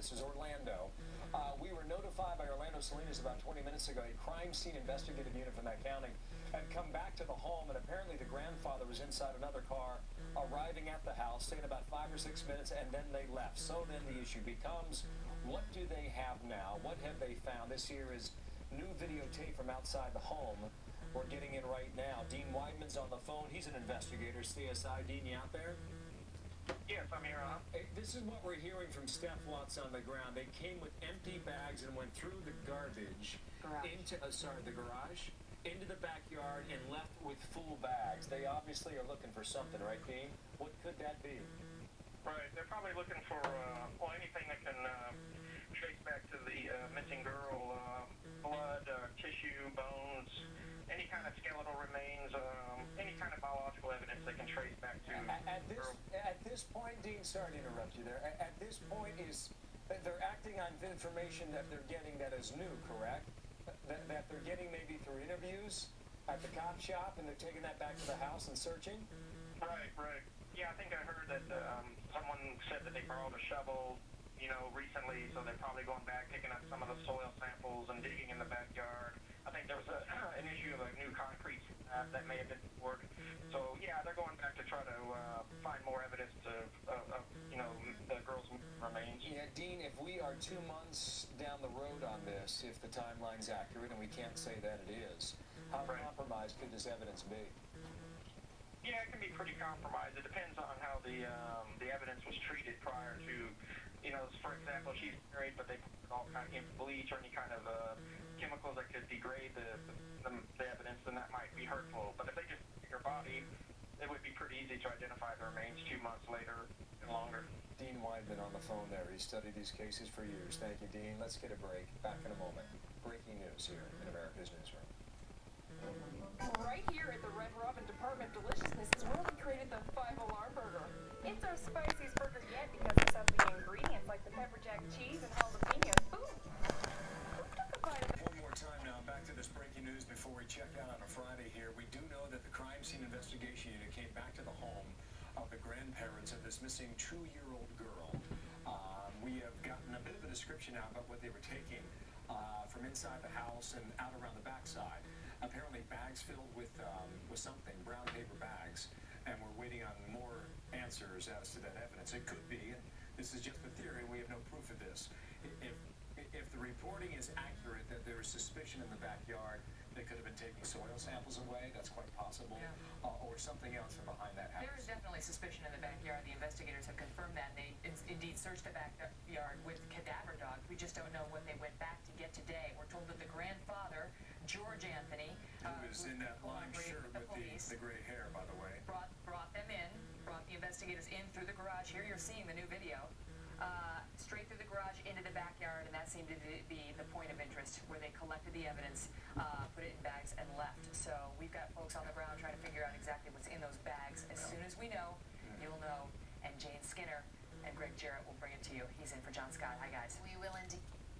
This is Orlando. We were notified by Orlando Salinas about 20 minutes ago. A crime scene investigative unit from that county had come back to the home, and apparently the grandfather was inside another car, arriving at the house, staying about 5 or 6 minutes, and then they left. So then the issue becomes, what do they have now? What have they found? This here is new videotape from outside the home. We're getting in right now. Dean Weidman's on the phone. He's an investigator, CSI. Dean, you out there? Yes, I'm here. Hey, this is what we're hearing from Steph Watts on the ground. They came with empty bags and went through the garbage into the garage, into the backyard, and left with full bags. They obviously are looking for something, right, Dean? What could that be? Right. They're probably looking for anything that can trace back to the missing girl, blood, tissue, bones, any kind of skeletal remains, any kind of biological evidence they can trace back to. At this point, Dean, sorry to interrupt you there. At this point, they're acting on information that they're getting that is new, correct? That they're getting maybe through interviews at the cop shop, and they're taking that back to the house and searching? Right. Yeah, I think I heard that someone said that they borrowed a shovel, recently, so they're probably going back, picking up some of the soil samples and digging in the backyard. I think there was an issue of a new concrete that may have been poured. So, yeah, they're going back to try to find more evidence of the girl's remains. Yeah, Dean, if we are 2 months down the road on this, if the timeline's accurate, and we can't say that it is, how compromised could this evidence be? Yeah, it can be pretty compromised. It depends on how the evidence was treated prior to, for example, she's married, but they put all kind of bleach or any kind of chemicals that could degrade the evidence, then that might be hurtful. But if they just pick her body, it would be pretty easy to identify the remains 2 months later and longer. Dean Weidman on the phone there. He's studied these cases for years. Thank you, Dean. Let's get a break. Back in a moment. Breaking news here in America's Newsroom. Right here at the Red Robin Department of Deliciousness is where we created the 5-alarm burger. It's our spiciest burger yet because it has the ingredients like the pepper jack cheese and jalapenos. Ooh! Who took a bite of it? One more time now, back to this breaking news before we check out on a Friday here. We do know that the crime scene investigation unit came back to the home of the grandparents of this missing 2-year-old girl. We have gotten a bit of a description now about what they were taking from inside the house and out around the backside. Apparently bags filled with something, brown paper bags, and we're waiting on more answers as to that evidence. It could be, and this is just a theory, we have no proof of this. If the reporting is accurate that there is suspicion in the backyard, they could have been taking soil samples away, that's quite possible, or something else from behind that house. There is definitely suspicion in the backyard. The investigators have confirmed that. They indeed searched the backyard with cadaver dogs. We just don't know what they went back to get today. We're told that the grandfather, George Anthony, who is in that lime shirt with the gray hair, by the way, brought them in, brought the investigators in through the garage. Here you're seeing the new video. Straight through the garage into the backyard, and that seemed to be the point of interest, where they collected the evidence, put it in bags, and left. So we've got folks on the ground trying to figure out exactly what's in those bags. As soon as we know, you'll know. And Jane Skinner and Greg Jarrett will bring it to you. He's in for John Scott. Hi, guys. We will indeed.